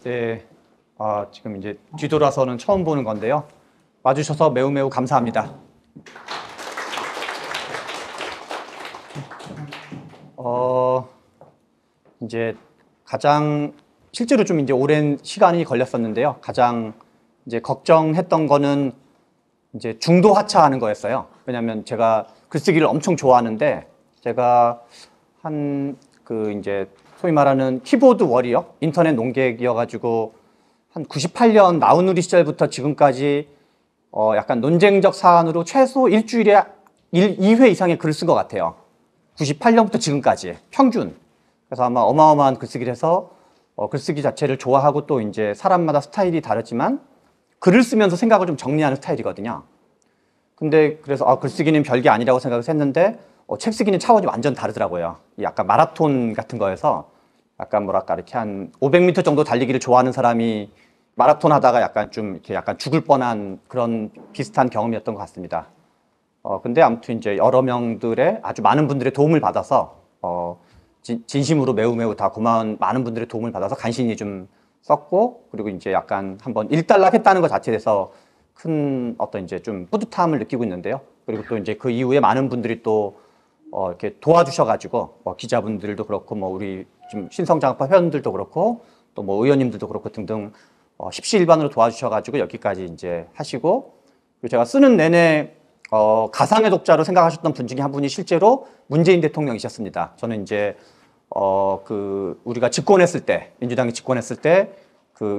네, 지금 이제 뒤돌아서는 처음 보는 건데요. 와주셔서 매우 매우 감사합니다. 이제 가장 실제로 좀 이제 오랜 시간이 걸렸었는데요. 가장 이제 걱정했던 거는 이제 중도 하차하는 거였어요. 왜냐하면 제가 글쓰기를 엄청 좋아하는데 제가 이제 소위 말하는 키보드 워리어, 인터넷 농객이어가지고 한 98년 나우누리 시절부터 지금까지 약간 논쟁적 사안으로 최소 일주일에 2회 이상의 글을 쓴 것 같아요. 98년부터 지금까지 평균. 그래서 아마 어마어마한 글쓰기를 해서 글쓰기 자체를 좋아하고 또 이제 사람마다 스타일이 다르지만 글을 쓰면서 생각을 좀 정리하는 스타일이거든요. 근데 그래서 글쓰기는 별게 아니라고 생각을 했는데 책 쓰기는 차원이 완전 다르더라고요. 약간 마라톤 같은 거여서 약간 뭐랄까 이렇게 한 500m 정도 달리기를 좋아하는 사람이 마라톤 하다가 약간 좀 이렇게 약간 죽을 뻔한 그런 비슷한 경험이었던 것 같습니다. 근데 아무튼 이제 여러 명들의 아주 많은 분들의 도움을 받아서 진심으로 매우 매우 다 고마운 많은 분들의 도움을 받아서 간신히 좀 썼고, 그리고 이제 약간 한번 일단락했다는 것 자체에 대해서 큰 어떤 이제 좀 뿌듯함을 느끼고 있는데요. 그리고 또 이제 그 이후에 많은 분들이 또 이렇게 도와주셔가지고 기자분들도 그렇고 우리 좀 신성장학파 회원들도 그렇고 또 의원님들도 그렇고 등등 십시일반으로 도와주셔가지고 여기까지 이제 하시고, 그리고 제가 쓰는 내내 가상의 독자로 생각하셨던 분 중에 한 분이 실제로 문재인 대통령이셨습니다. 저는 이제 우리가 집권했을 때, 민주당이 집권했을 때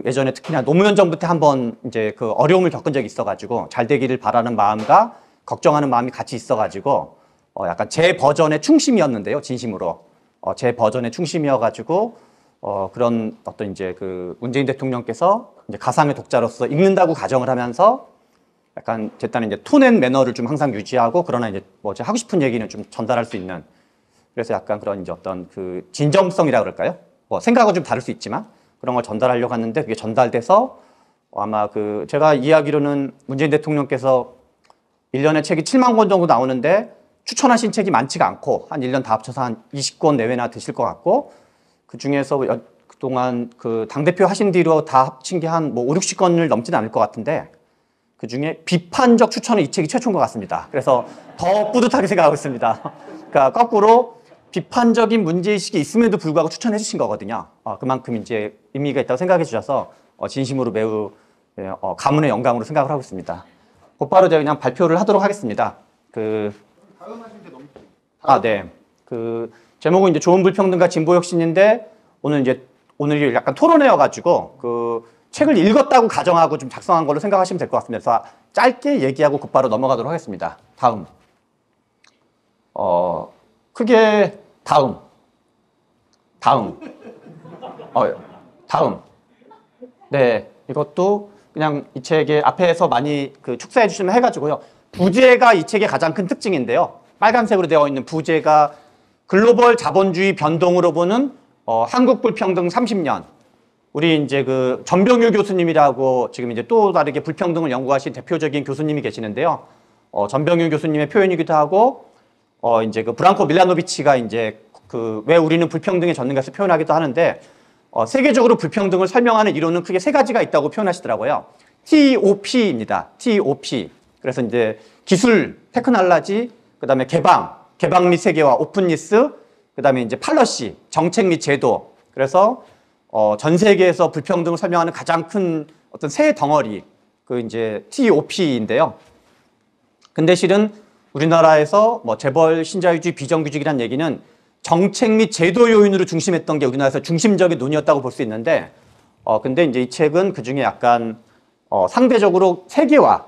예전에 특히나 노무현 정부 때 한번 이제 어려움을 겪은 적이 있어가지고 잘 되기를 바라는 마음과 걱정하는 마음이 같이 있어가지고 약간 제 버전의 충심이었는데요, 진심으로 제 버전의 충심이어가지고 그런 어떤 이제 문재인 대통령께서 이제 가상의 독자로서 읽는다고 가정을 하면서 약간 제 딴에 이제 톤 앤 매너를 좀 항상 유지하고, 그러나 이제 제가 하고 싶은 얘기는 좀 전달할 수 있는, 그래서 약간 그런 이제 어떤 진정성이라 그럴까요? 생각은 좀 다를 수 있지만 그런 걸 전달하려고 하는데 그게 전달돼서 아마 제가 이야기로는 문재인 대통령께서 1년에 책이 7만 권 정도 나오는데 추천하신 책이 많지가 않고 한 1년 다 합쳐서 한 20권 내외나 되실 것 같고, 그 중에서 그동안 당대표 하신 뒤로 다 합친 게 한 5, 60권을 넘지는 않을 것 같은데 그 중에 비판적 추천은 이 책이 최초인 것 같습니다. 그래서 더 뿌듯하게 생각하고 있습니다. 그러니까 거꾸로 비판적인 문제의식이 있음에도 불구하고 추천해 주신 거거든요. 그만큼 이제 의미가 있다고 생각해 주셔서 진심으로 매우 가문의 영광으로 생각을 하고 있습니다. 곧바로 제가 그냥 발표를 하도록 하겠습니다. 다음 하신 게 너무 네. 제목은 이제 좋은 불평등과 진보 혁신인데 오늘 약간 토론회여가지고 책을 읽었다고 가정하고 좀 작성한 걸로 생각하시면 될 것 같습니다. 그래서 짧게 얘기하고 곧바로 넘어가도록 하겠습니다. 다음. 크게 다음. 네, 이것도 그냥 이 책의 앞에서 많이 축사해 주시면 해가지고요. 부제가 이 책의 가장 큰 특징인데요. 빨간색으로 되어 있는 부제가 글로벌 자본주의 변동으로 보는 한국 불평등 30년. 우리 이제 전병유 교수님이라고 지금 이제 또 다르게 불평등을 연구하신 대표적인 교수님이 계시는데요. 전병유 교수님의 표현이기도 하고, 이제 브랑코 밀라노비치가 이제 왜 우리는 불평등에 젖는가에서 표현하기도 하는데, 세계적으로 불평등을 설명하는 이론은 크게 세 가지가 있다고 표현하시더라고요. TOP입니다. TOP. 그래서 이제 기술, 테크놀로지, 그 다음에 개방 및 세계화, 오픈니스, 그 다음에 이제 팔러시, 정책 및 제도. 그래서 전 세계에서 불평등을 설명하는 가장 큰 어떤 세 덩어리, 이제 TOP인데요. 근데 실은 우리나라에서 재벌 신자유주의 비정규직이라는 얘기는 정책 및 제도 요인으로 중심했던 게 우리나라에서 중심적인 논의였다고 볼 수 있는데, 근데 이제 이 책은 그 중에 약간 상대적으로 세계화,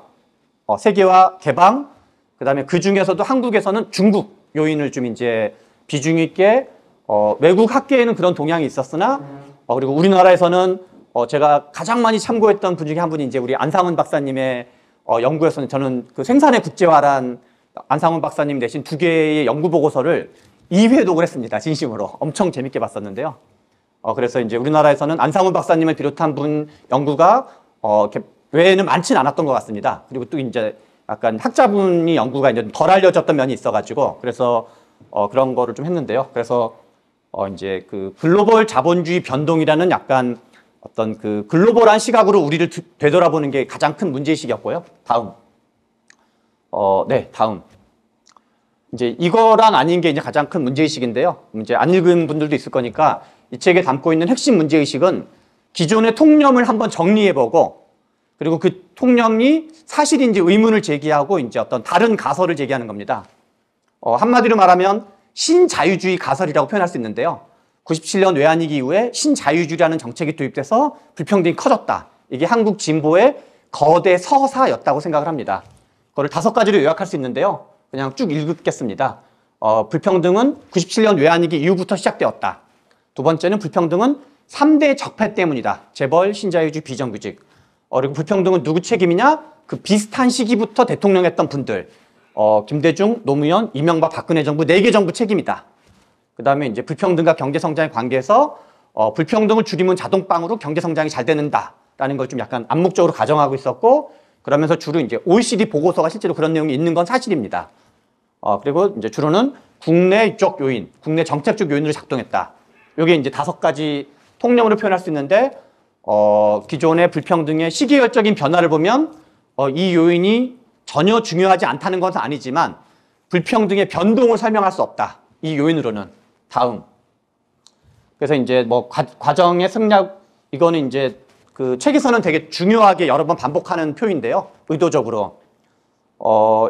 개방, 그 다음에 그 중에서도 한국에서는 중국 요인을 좀 이제 비중 있게 외국 학계에는 그런 동향이 있었으나 그리고 우리나라에서는 제가 가장 많이 참고했던 분 중에 한 분이 이제 우리 안상훈 박사님의 연구에서는 저는 생산의 국제화란 안상훈 박사님 내신 2개의 연구 보고서를 2회독을 했습니다. 진심으로. 엄청 재밌게 봤었는데요. 그래서 이제 우리나라에서는 안상훈 박사님을 비롯한 분 연구가 외에는 많지는 않았던 것 같습니다. 그리고 또 이제 약간 학자분이 연구가 이제 덜 알려졌던 면이 있어가지고 그래서 그런 거를 좀 했는데요. 그래서 이제 글로벌 자본주의 변동이라는 약간 어떤 그 글로벌한 시각으로 우리를 되돌아보는 게 가장 큰 문제의식이었고요. 다음. 네, 다음. 이제 이거랑 아닌 게 이제 가장 큰 문제의식인데요. 이제 안 읽은 분들도 있을 거니까 이 책에 담고 있는 핵심 문제의식은 기존의 통념을 한번 정리해보고 그리고 그 통념이 사실인지 의문을 제기하고 이제 어떤 다른 가설을 제기하는 겁니다. 한마디로 말하면 신자유주의 가설이라고 표현할 수 있는데요. 97년 외환위기 이후에 신자유주의라는 정책이 도입돼서 불평등이 커졌다. 이게 한국 진보의 거대 서사였다고 생각을 합니다. 그거를 5가지로 요약할 수 있는데요. 그냥 쭉 읽겠습니다. 불평등은 97년 외환위기 이후부터 시작되었다. 두 번째는 불평등은 3대 적폐 때문이다. 재벌, 신자유주의, 비정규직. 그리고 불평등은 누구 책임이냐? 그 비슷한 시기부터 대통령 했던 분들. 김대중, 노무현, 이명박, 박근혜 정부 4개 정부 책임이다. 그 다음에 이제 불평등과 경제성장의 관계에서 불평등을 줄이면 자동빵으로 경제성장이 잘 되는다라는 걸 좀 약간 암묵적으로 가정하고 있었고 그러면서 주로 이제 OECD 보고서가 실제로 그런 내용이 있는 건 사실입니다. 그리고 이제 주로는 국내적 요인, 국내 정책적 요인으로 작동했다. 이게 이제 5가지 통념으로 표현할 수 있는데 기존의 불평등의 시기열적인 변화를 보면 이 요인이 전혀 중요하지 않다는 것은 아니지만 불평등의 변동을 설명할 수 없다. 이 요인으로는. 다음. 그래서 이제 뭐 과정의 승략 이거는 이제 그 책에서는 되게 중요하게 여러 번 반복하는 표인데요. 의도적으로.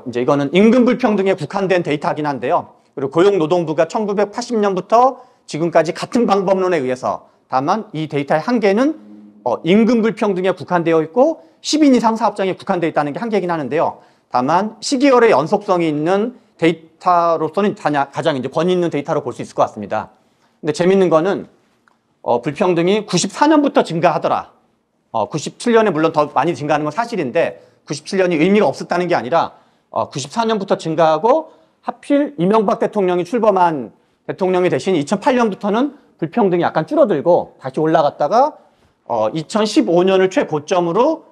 이제 이거는 임금 불평등에 국한된 데이터이긴 한데요. 그리고 고용노동부가 1980년부터 지금까지 같은 방법론에 의해서 다만 이 데이터의 한계는 임금 불평등에 국한되어 있고 10인 이상 사업장에 국한되어 있다는 게 한계이긴 하는데요. 다만 시기열의 연속성이 있는 데이터로서는 가장 이제 권위 있는 데이터로 볼 수 있을 것 같습니다. 근데 재밌는 거는 불평등이 94년부터 증가하더라. 97년에 물론 더 많이 증가하는 건 사실인데 97년이 의미가 없었다는 게 아니라 94년부터 증가하고 하필 이명박 대통령이 출범한 대통령이 대신 2008년부터는 불평등이 약간 줄어들고 다시 올라갔다가 2015년을 최고점으로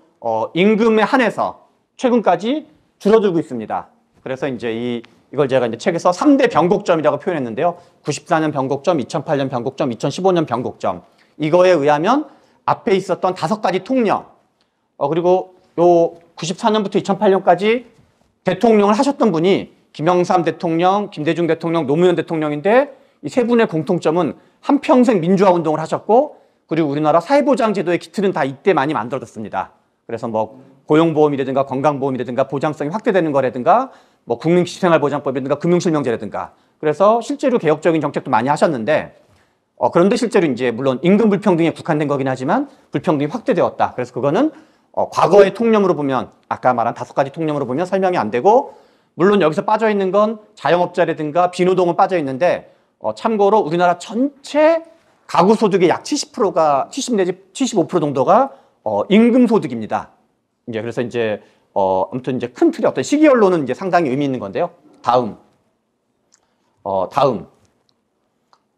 임금에 한해서 최근까지 줄어들고 있습니다. 그래서 이제 이걸 제가 이제 책에서 3대 변곡점이라고 표현했는데요. 94년 변곡점, 2008년 변곡점, 2015년 변곡점. 이거에 의하면 앞에 있었던 5가지 통념, 그리고 요 94년부터 2008년까지 대통령을 하셨던 분이 김영삼 대통령, 김대중 대통령, 노무현 대통령인데 이 세 분의 공통점은 한평생 민주화 운동을 하셨고 그리고 우리나라 사회보장제도의 기틀은 다 이때 많이 만들어졌습니다. 그래서 뭐 고용보험이라든가 건강보험이라든가 보장성이 확대되는 거라든가 뭐 국민기초생활보장법이라든가 금융실명제라든가 그래서 실제로 개혁적인 정책도 많이 하셨는데 그런데 실제로 이제 물론 임금 불평등에 국한된 거긴 하지만 불평등이 확대되었다. 그래서 그거는 과거의 통념으로 보면 아까 말한 5가지 통념으로 보면 설명이 안 되고 물론 여기서 빠져 있는 건 자영업자라든가 비노동은 빠져 있는데 참고로 우리나라 전체 가구 소득의 약 70%가 70 내지 75% 정도가 임금 소득입니다. 이제 그래서 이제 아무튼 이제 큰 틀의 어떤 시기열로는 이제 상당히 의미 있는 건데요. 다음.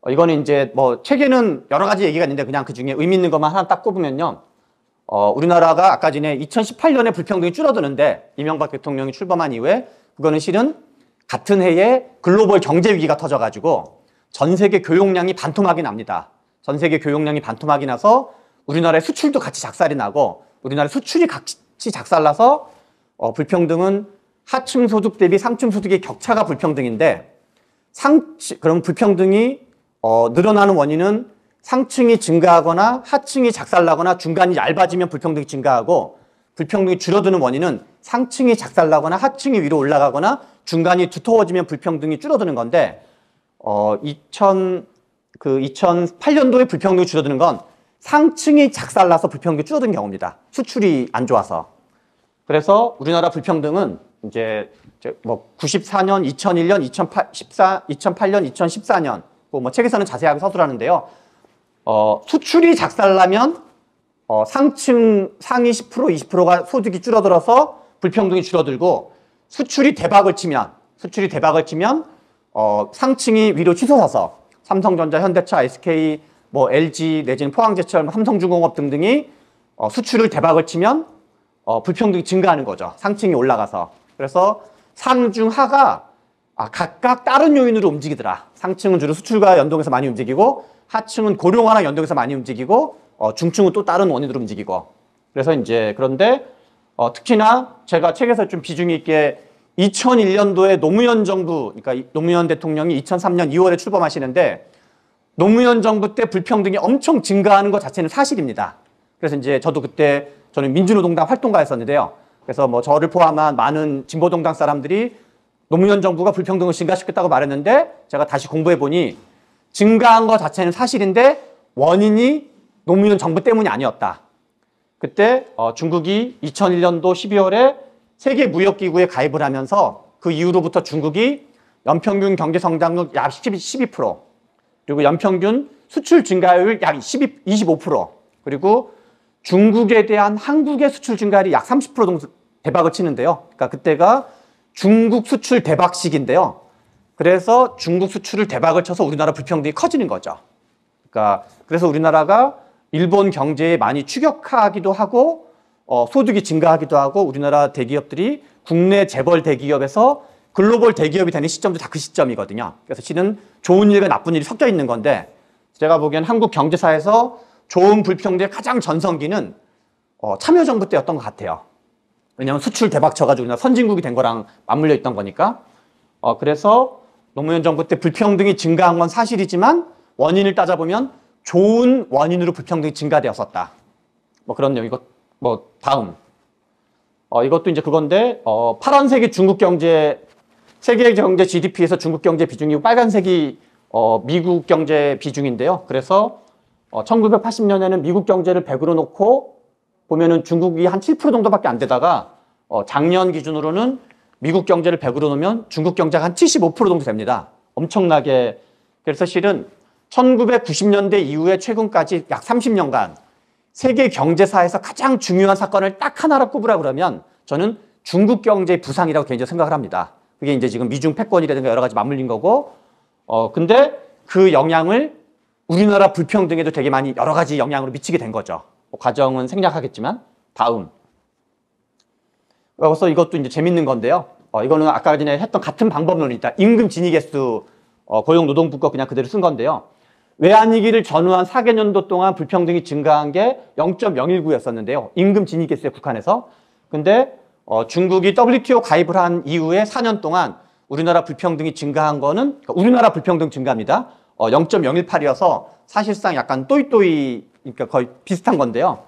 이거는 이제 뭐 책에는 여러 가지 얘기가 있는데 그냥 그 중에 의미 있는 것만 하나 딱 꼽으면요. 우리나라가 아까 전에 2018년에 불평등이 줄어드는데 이명박 대통령이 출범한 이후에 그거는 실은 같은 해에 글로벌 경제 위기가 터져가지고 전 세계 교역량이 반토막이 납니다. 전 세계 교역량이 반토막이 나서 우리나라의 수출도 같이 작살이 나고 우리나라 수출이 같이 작살나서 불평등은 하층 소득 대비 상층 소득의 격차가 불평등인데 그럼 불평등이 늘어나는 원인은 상층이 증가하거나 하층이 작살나거나 중간이 얇아지면 불평등이 증가하고 불평등이 줄어드는 원인은 상층이 작살나거나 하층이 위로 올라가거나 중간이 두터워지면 불평등이 줄어드는 건데 2008년도에 불평등이 줄어드는 건 상층이 작살나서 불평등이 줄어든 경우입니다. 수출이 안 좋아서. 그래서 우리나라 불평등은 이제 뭐 94년, 2001년, 2008년, 2014년 뭐 책에서는 자세하게 서술하는데요. 수출이 작살나면 상층 상위 10%, 20%가 소득이 줄어들어서 불평등이 줄어들고 수출이 대박을 치면 상층이 위로 치솟아서 삼성전자, 현대차, SK, 뭐 LG 내지는 포항제철, 삼성중공업 등등이 수출을 대박을 치면 불평등이 증가하는 거죠. 상층이 올라가서. 그래서 상중 하가 각각 다른 요인으로 움직이더라. 상층은 주로 수출과 연동해서 많이 움직이고 하층은 고령화랑 연동해서 많이 움직이고 중증은 또 다른 원인으로 움직이고. 그래서 이제 그런데 특히나 제가 책에서 좀 비중이 있게 2001년도에 노무현 정부, 그러니까 노무현 대통령이 2003년 2월에 출범하시는데 노무현 정부 때 불평등이 엄청 증가하는 것 자체는 사실입니다. 그래서 이제 저도 그때 저는 민주노동당 활동가였었는데요. 그래서 뭐 저를 포함한 많은 진보정당 사람들이 노무현 정부가 불평등을 증가시켰다고 말했는데 제가 다시 공부해 보니 증가한 것 자체는 사실인데 원인이 노무현 정부 때문이 아니었다. 그때 중국이 2001년도 12월에 세계무역기구에 가입을 하면서 그 이후로부터 중국이 연평균 경제성장률 약 12%, 그리고 연평균 수출 증가율 약 25%, 그리고 중국에 대한 한국의 수출 증가율이 약 30% 정도 대박을 치는데요. 그러니까 그때가 중국 수출 대박 시기인데요. 그래서 중국 수출을 대박을 쳐서 우리나라 불평등이 커지는 거죠. 그러니까 그래서 우리나라가 일본 경제에 많이 추격하기도 하고 소득이 증가하기도 하고 우리나라 대기업들이 국내 재벌 대기업에서 글로벌 대기업이 되는 시점도 다 그 시점이거든요. 그래서 실은 좋은 일과 나쁜 일이 섞여 있는 건데 제가 보기엔 한국 경제사에서 좋은 불평등의 가장 전성기는 참여정부 때였던 것 같아요. 왜냐하면 수출 대박 쳐가지고 우리나라 선진국이 된 거랑 맞물려 있던 거니까. 그래서 노무현 정부 때 불평등이 증가한 건 사실이지만 원인을 따져보면 좋은 원인으로 불평등이 증가되었었다. 뭐 그런 내용. 이거 뭐 다음. 이것도 이제 그건데 파란색이 중국 경제, 세계 경제 GDP에서 중국 경제 비중이고 빨간색이 미국 경제 비중인데요. 그래서 1980년에는 미국 경제를 100으로 놓고 보면은 중국이 한 7% 정도밖에 안 되다가 작년 기준으로는 미국 경제를 100으로 놓으면 중국 경제가 한 75% 정도 됩니다. 엄청나게. 그래서 실은 1990년대 이후에 최근까지 약 30년간 세계 경제사에서 가장 중요한 사건을 딱 하나로 꼽으라 그러면 저는 중국 경제의 부상이라고 개인적으로 생각을 합니다. 그게 이제 지금 미중 패권이라든가 여러 가지 맞물린 거고, 근데 그 영향을 우리나라 불평등에도 되게 많이 여러 가지 영향으로 미치게 된 거죠. 과정은 생략하겠지만, 다음. 그래서 이것도 이제 재밌는 건데요. 이거는 아까 전에 했던 같은 방법론이다. 임금 진위 개수, 고용노동부가 그냥 그대로 쓴 건데요. 외환위기를 전후한 4개년도 동안 불평등이 증가한 게 0.019였었는데요. 임금 진위 개수에 국한해서. 근데 중국이 WTO 가입을 한 이후에 4년 동안 우리나라 불평등이 증가한 거는 그러니까 우리나라 불평등 증가입니다. 0.018이어서 사실상 약간 또이또이 그러니까 거의 비슷한 건데요.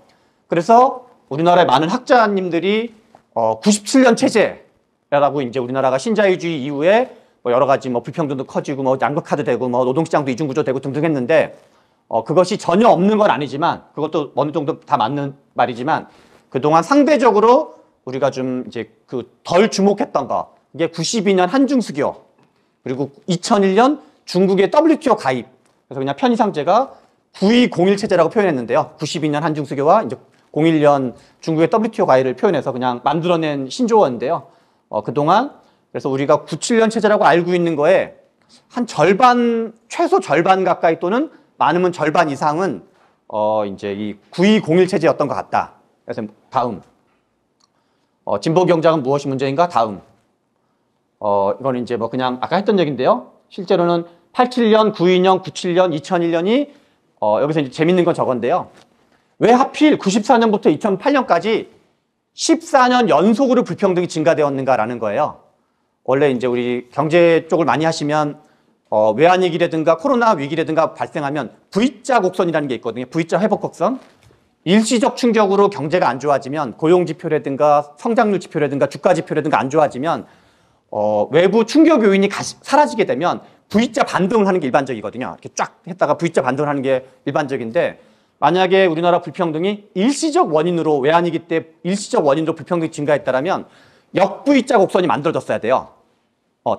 그래서 우리나라의 많은 학자님들이 97년 체제라고 이제 우리나라가 신자유주의 이후에 뭐 여러 가지 뭐 불평등도 커지고 뭐 양극화도 되고 뭐 노동시장도 이중구조 되고 등등 했는데 그것이 전혀 없는 건 아니지만 그것도 어느 정도 다 맞는 말이지만 그동안 상대적으로 우리가 좀 이제 그 덜 주목했던 거 이게 92년 한중수교 그리고 2001년 중국의 WTO 가입 그래서 그냥 편의상제가 9201 체제라고 표현했는데요. 92년 한중수교와 이제 01년 중국의 WTO 가입을 표현해서 그냥 만들어낸 신조어인데요. 그동안 그래서 우리가 97년 체제라고 알고 있는 거에 한 절반, 최소 절반 가까이 또는 많으면 절반 이상은 이제 이 9201 체제였던 것 같다. 그래서 다음. 진보 경제학은 무엇이 문제인가? 다음. 이건 이제 뭐 그냥 아까 했던 얘기인데요. 실제로는 87년, 92년, 97년, 2001년이 여기서 이제 재밌는 건 저건데요. 왜 하필 94년부터 2008년까지 14년 연속으로 불평등이 증가되었는가라는 거예요. 원래 이제 우리 경제 쪽을 많이 하시면 외환위기라든가 코로나 위기라든가 발생하면 V자 곡선이라는 게 있거든요. V자 회복 곡선. 일시적 충격으로 경제가 안 좋아지면 고용지표라든가 성장률 지표라든가 주가지표라든가 안 좋아지면 외부 충격 요인이 사라지게 되면 V자 반등을 하는 게 일반적이거든요. 이렇게 쫙 했다가 V자 반등을 하는 게 일반적인데 만약에 우리나라 불평등이 일시적 원인으로 외환위기 때 일시적 원인으로 불평등이 증가했다면 역-V자 곡선이 만들어졌어야 돼요.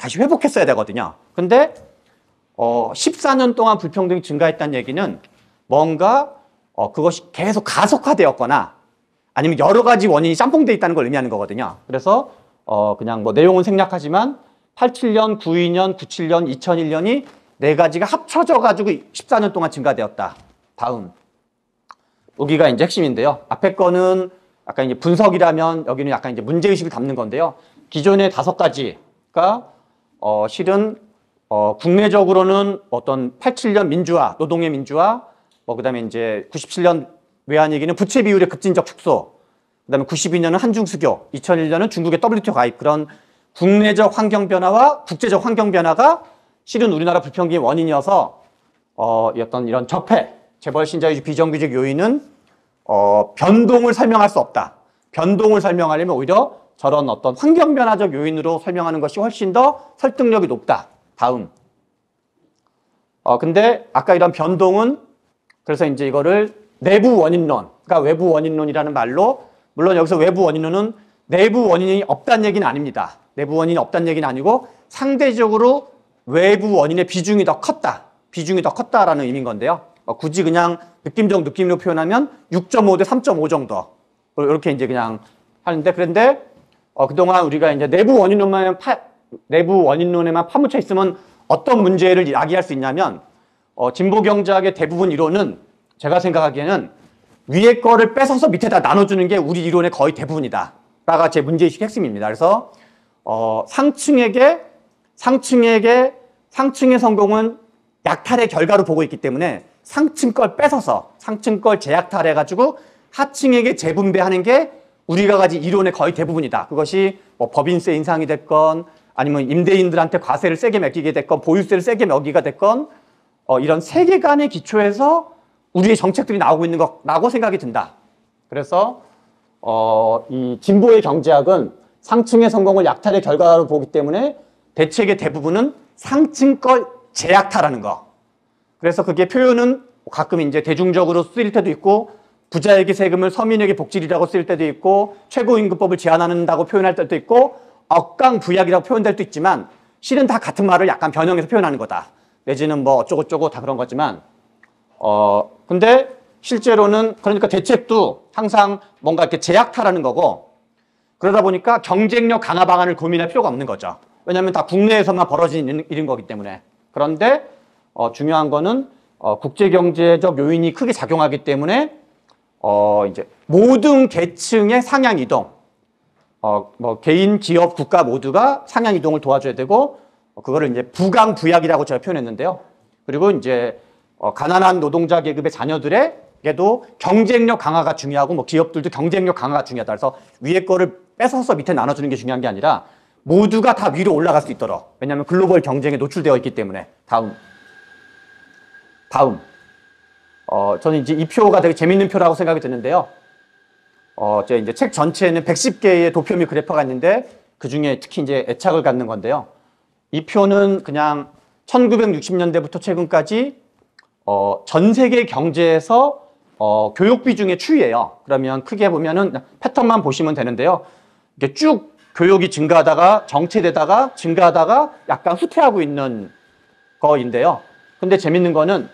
다시 회복했어야 되거든요. 근데 14년 동안 불평등이 증가했다는 얘기는 뭔가 그것이 계속 가속화되었거나 아니면 여러 가지 원인이 짬뽕돼 있다는 걸 의미하는 거거든요. 그래서 그냥 뭐 내용은 생략하지만 87년, 92년, 97년, 2001년이 네 가지가 합쳐져 가지고 14년 동안 증가되었다. 다음. 여기가 이제 핵심인데요. 앞에 거는 약간 이제 분석이라면 여기는 약간 이제 문제의식을 담는 건데요. 기존의 5가지가 실은 국내적으로는 어떤 87년 민주화, 노동의 민주화, 뭐 그다음에 이제 97년 외환위기는 부채 비율의 급진적 축소, 그다음에 92년은 한중수교, 2001년은 중국의 WTO 가입, 그런 국내적 환경 변화와 국제적 환경 변화가 실은 우리나라 불평등의 원인이어서 어떤 이런 적폐, 재벌 신자유주의 비정규직 요인은 변동을 설명할 수 없다. 변동을 설명하려면 오히려 저런 어떤 환경 변화적 요인으로 설명하는 것이 훨씬 더 설득력이 높다. 다음. 근데 아까 이런 변동은 그래서 이제 이거를 내부 원인론, 그러니까 외부 원인론이라는 말로, 물론 여기서 외부 원인론은 내부 원인이 없다는 얘기는 아닙니다. 내부 원인이 없다는 얘기는 아니고 상대적으로 외부 원인의 비중이 더 컸다. 비중이 더 컸다라는 의미인 건데요. 굳이 그냥 느낌적 느낌으로 표현하면 6.5 대 3.5 정도. 이렇게 이제 그냥 하는데, 그런데 그동안 우리가 이제 내부 원인론에만 파묻혀 있으면 어떤 문제를 야기할 수 있냐면, 진보 경제학의 대부분 이론은 제가 생각하기에는 위에 거를 뺏어서 밑에다 나눠주는 게 우리 이론의 거의 대부분이다. 라가 제 문제의식 핵심입니다. 그래서 상층의 성공은 약탈의 결과로 보고 있기 때문에 상층 걸 뺏어서 상층 걸 재약탈해가지고 하층에게 재분배하는 게 우리가 가진 이론의 거의 대부분이다. 그것이 뭐 법인세 인상이 됐건 아니면 임대인들한테 과세를 세게 매기게 됐건 보유세를 세게 매기게 됐건 이런 세계관의 기초에서 우리의 정책들이 나오고 있는 거라고 생각이 든다. 그래서 이 진보의 경제학은 상층의 성공을 약탈의 결과로 보기 때문에 대책의 대부분은 상층 걸 재약탈하는 거. 그래서 그게 표현은 가끔 이제 대중적으로 쓰일 때도 있고 부자에게 세금을 서민에게 복지리라고 쓰일 때도 있고 최고임금법을 제한한다고 표현할 때도 있고 억강부약이라고 표현될 때도 있지만 실은 다 같은 말을 약간 변형해서 표현하는 거다. 내지는 뭐 어쩌고저쩌고 다 그런 거지만 근데 실제로는 그러니까 대책도 항상 뭔가 이렇게 제약탈하는 거고 그러다 보니까 경쟁력 강화 방안을 고민할 필요가 없는 거죠. 왜냐하면 다 국내에서만 벌어진 일인 거기 때문에. 그런데 중요한 거는 국제경제적 요인이 크게 작용하기 때문에 이제 모든 계층의 상향 이동, 뭐 개인, 기업, 국가 모두가 상향 이동을 도와줘야 되고 그거를 이제 부강부약이라고 제가 표현했는데요. 그리고 이제 가난한 노동자 계급의 자녀들에게도 경쟁력 강화가 중요하고 뭐 기업들도 경쟁력 강화가 중요하다. 그래서 위에 거를 뺏어서 밑에 나눠주는 게 중요한 게 아니라 모두가 다 위로 올라갈 수 있도록. 왜냐하면 글로벌 경쟁에 노출되어 있기 때문에. 다음. 저는 이제 이 표가 되게 재밌는 표라고 생각이 드는데요. 제가 이제 책 전체에는 110개의 도표 및 그래프가 있는데 그 중에 특히 이제 애착을 갖는 건데요. 이 표는 그냥 1960년대부터 최근까지 전 세계 경제에서 교육 비중의 추이예요. 그러면 크게 보면은 패턴만 보시면 되는데요. 이게 쭉 교육이 증가하다가 정체되다가 증가하다가 약간 후퇴하고 있는 거인데요. 근데 재밌는 거는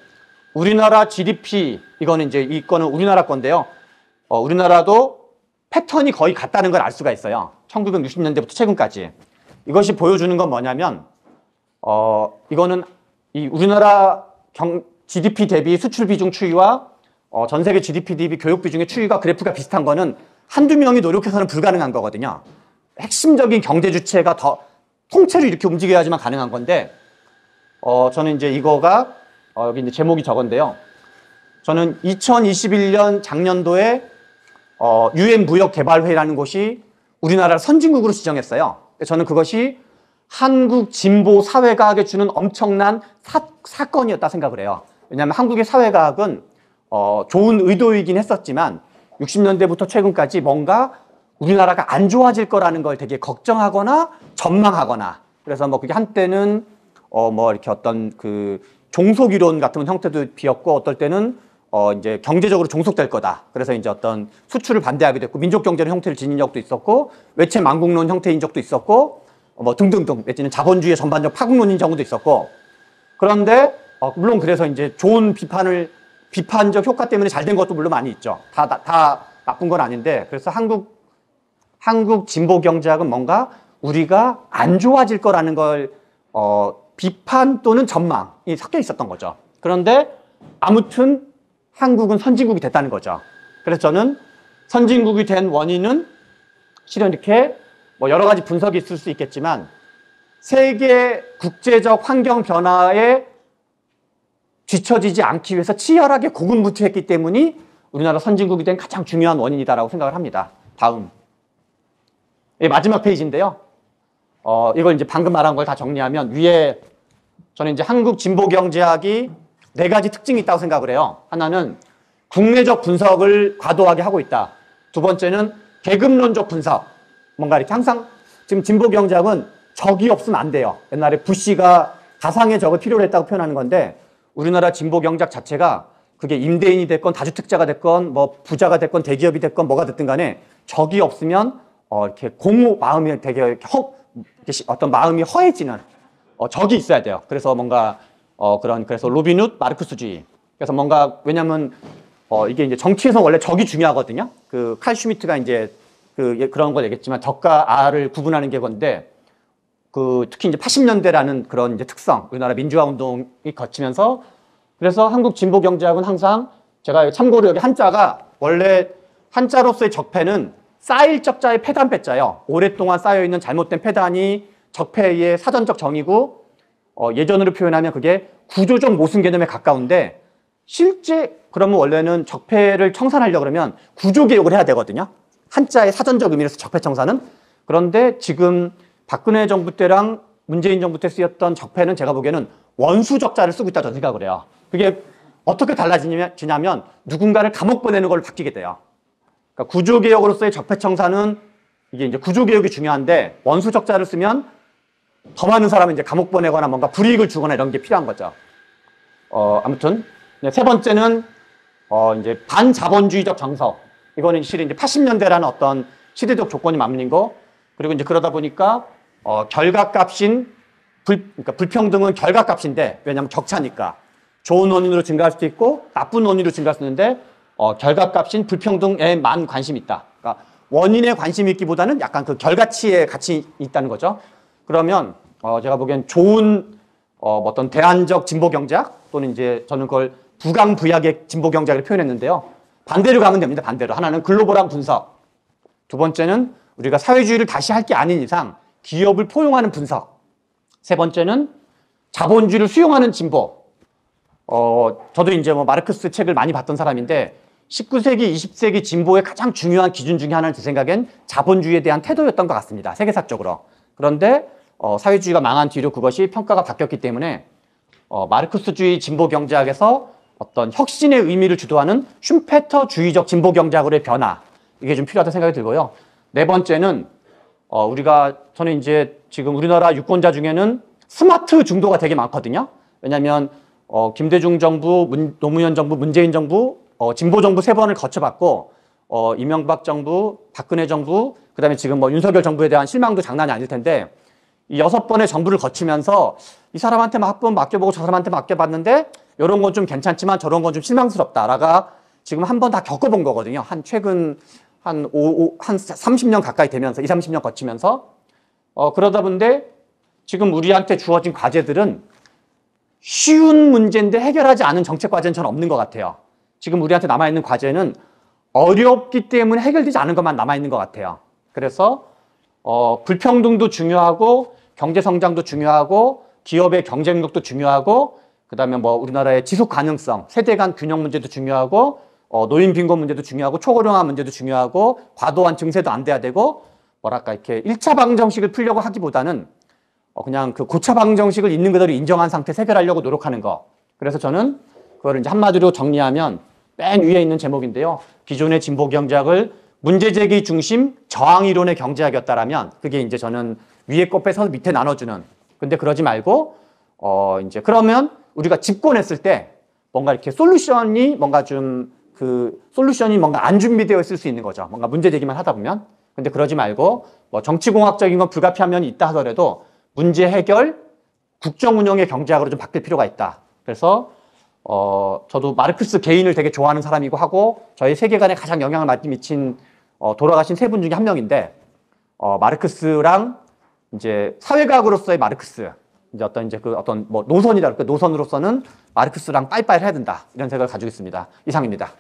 우리나라 GDP, 이거는 이제 이거는 우리나라 건데요. 우리나라도 패턴이 거의 같다는 걸 알 수가 있어요. 1960년대부터 최근까지. 이것이 보여주는 건 뭐냐면 이거는 이 우리나라 GDP 대비 수출 비중 추이와 전 세계 GDP 대비 교육 비중의 추이가 그래프가 비슷한 거는 한두 명이 노력해서는 불가능한 거거든요. 핵심적인 경제 주체가 더 통째로 이렇게 움직여야지만 가능한 건데 저는 이제 이거가 여기 이제 제목이 저건데요. 저는 2021년 작년도에 UN 무역개발회의라는 곳이 우리나라를 선진국으로 지정했어요. 저는 그것이 한국 진보 사회과학에 주는 엄청난 사건이었다 생각을 해요. 왜냐하면 한국의 사회과학은 좋은 의도이긴 했었지만 60년대부터 최근까지 뭔가 우리나라가 안 좋아질 거라는 걸 되게 걱정하거나 전망하거나 그래서 뭐 그게 한때는 뭐 이렇게 어떤 그 종속 이론 같은 형태도 비었고 어떨 때는 이제 경제적으로 종속될 거다. 그래서 이제 어떤 수출을 반대하게 됐고 민족 경제의 형태를 지닌 적도 있었고 외채 망국론 형태인 적도 있었고 뭐 등등등 내지는 자본주의의 전반적 파국론인 경우도 있었고 그런데 물론 그래서 이제 좋은 비판적 효과 때문에 잘 된 것도 물론 많이 있죠. 다 나쁜 건 아닌데 그래서 한국 진보 경제학은 뭔가 우리가 안 좋아질 거라는 걸 비판 또는 전망이 섞여 있었던 거죠. 그런데 아무튼 한국은 선진국이 됐다는 거죠. 그래서 저는 선진국이 된 원인은 실은 이렇게 뭐 여러 가지 분석이 있을 수 있겠지만 세계 국제적 환경 변화에 뒤처지지 않기 위해서 치열하게 고군분투했기 때문이 우리나라 선진국이 된 가장 중요한 원인이다라고 생각을 합니다. 다음. 마지막 페이지인데요. 이걸 이제 방금 말한 걸 다 정리하면 위에 저는 이제 한국 진보경제학이 4가지 특징이 있다고 생각을 해요. 하나는 국내적 분석을 과도하게 하고 있다. 두 번째는 계급론적 분석. 뭔가 이렇게 항상 지금 진보경제학은 적이 없으면 안 돼요. 옛날에 부시가 가상의 적을 필요로 했다고 표현하는 건데 우리나라 진보경제학 자체가 그게 임대인이 됐건 다주택자가 됐건 뭐 부자가 됐건 대기업이 됐건 뭐가 됐든 간에 적이 없으면 이렇게 공허 마음이 되게 이렇게 어떤 마음이 허해지는 적이 있어야 돼요. 그래서 뭔가 그래서 로빈훗 마르크스주의. 그래서 뭔가 왜냐면 이게 이제 정치에서 원래 적이 중요하거든요. 그 칼 슈미트가 이제 그런 걸 얘기했지만 적과 아를 구분하는 게 건데 특히 이제 80년대라는 그런 이제 특성, 우리나라 민주화 운동이 거치면서 그래서 한국 진보 경제학은 항상 제가 참고로 여기 한자가 원래 한자로서의 적폐는 쌓일 적자의 패단 패자예요. 오랫동안 쌓여있는 잘못된 패단이 적폐의 사전적 정의고 예전으로 표현하면 그게 구조적 모순 개념에 가까운데 실제 그러면 원래는 적폐를 청산하려고 그러면 구조개혁을 해야 되거든요. 한자의 사전적 의미에서 적폐청산은. 그런데 지금 박근혜 정부 때랑 문재인 정부 때 쓰였던 적폐는 제가 보기에는 원수적자를 쓰고 있다 저는 생각을 해요. 그게 어떻게 달라지냐면 누군가를 감옥 보내는 걸로 바뀌게 돼요. 그러니까 구조개혁으로서의 적폐청산은 이게 이제 구조개혁이 중요한데 원수적자를 쓰면 더 많은 사람을 이제 감옥 보내거나 뭔가 불이익을 주거나 이런 게 필요한 거죠. 아무튼 세 번째는 이제 반자본주의적 정서. 이거는 실은 이제 80년대라는 어떤 시대적 조건이 맞는 거. 그리고 이제 그러다 보니까 결과값인 그러니까 불평등은 결과값인데 왜냐하면 격차니까 좋은 원인으로 증가할 수도 있고 나쁜 원인으로 증가할 수 있는데 결과값인 불평등에만 관심이 있다. 그러니까 원인에 관심이 있기보다는 약간 그 결과치에 같이 있다는 거죠. 그러면 제가 보기엔 좋은 어떤 대안적 진보 경제학 또는 이제 저는 그걸 부강부약의 진보 경제학을 표현했는데요. 반대로 가면 됩니다. 반대로. 하나는 글로벌한 분석. 두 번째는 우리가 사회주의를 다시 할 게 아닌 이상 기업을 포용하는 분석. 세 번째는 자본주의를 수용하는 진보. 저도 이제 뭐 마르크스 책을 많이 봤던 사람인데 19세기, 20세기 진보의 가장 중요한 기준 중에 하나는 제 생각엔 자본주의에 대한 태도였던 것 같습니다. 세계사적으로. 그런데 사회주의가 망한 뒤로 그것이 평가가 바뀌었기 때문에 마르크스주의 진보 경제학에서 어떤 혁신의 의미를 주도하는 슈페터주의적 진보 경제학으로의 변화. 이게 좀 필요하다는 생각이 들고요. 네 번째는 저는 이제 지금 우리나라 유권자 중에는 스마트 중도가 되게 많거든요. 왜냐하면 김대중 정부, 노무현 정부, 문재인 정부, 진보 정부 3번을 거쳐봤고 이명박 정부, 박근혜 정부, 그다음에 지금 뭐 윤석열 정부에 대한 실망도 장난이 아닐 텐데 이 6번의 정부를 거치면서 이 사람한테 한번 맡겨보고 저 사람한테 맡겨봤는데 이런 건 좀 괜찮지만 저런 건 좀 실망스럽다라가 지금 한 번 다 겪어본 거거든요. 최근 한 30년 가까이 되면서 30년 거치면서 그러다 보는데 지금 우리한테 주어진 과제들은 쉬운 문제인데 해결하지 않은 정책 과제는 저는 없는 것 같아요. 지금 우리한테 남아있는 과제는 어렵기 때문에 해결되지 않은 것만 남아있는 것 같아요. 그래서 불평등도 중요하고 경제성장도 중요하고 기업의 경쟁력도 중요하고 그다음에 뭐 우리나라의 지속 가능성, 세대 간 균형 문제도 중요하고 노인 빈곤 문제도 중요하고 초고령화 문제도 중요하고 과도한 증세도 안 돼야 되고 뭐랄까 이렇게 1차 방정식을 풀려고 하기보다는 그냥 그 고차 방정식을 있는 그대로 인정한 상태에서 해결하려고 노력하는 거. 그래서 저는 그거를 이제 한마디로 정리하면 맨 위에 있는 제목인데요. 기존의 진보 경제학을 문제제기 중심 저항 이론의 경제학이었다라면 그게 이제 저는 위에 거 빼서 밑에 나눠주는. 근데 그러지 말고 이제 그러면 우리가 집권했을 때 뭔가 이렇게 솔루션이 뭔가 안 준비되어 있을 수 있는 거죠. 뭔가 문제 제기만 하다 보면. 근데 그러지 말고 뭐 정치공학적인 건 불가피한 면이 있다 하더라도 문제 해결, 국정 운영의 경제학으로 좀 바뀔 필요가 있다. 그래서 저도 마르크스 개인을 되게 좋아하는 사람이고 하고 저희 세계관에 가장 영향을 많이 미친 돌아가신 3분 중에 한 명인데 마르크스랑 이제 사회과학으로서의 마르크스 이제 어떤 뭐 노선이다. 그 노선으로서는 마르크스랑 빠이빠이를 해야 된다. 이런 생각을 가지고 있습니다. 이상입니다.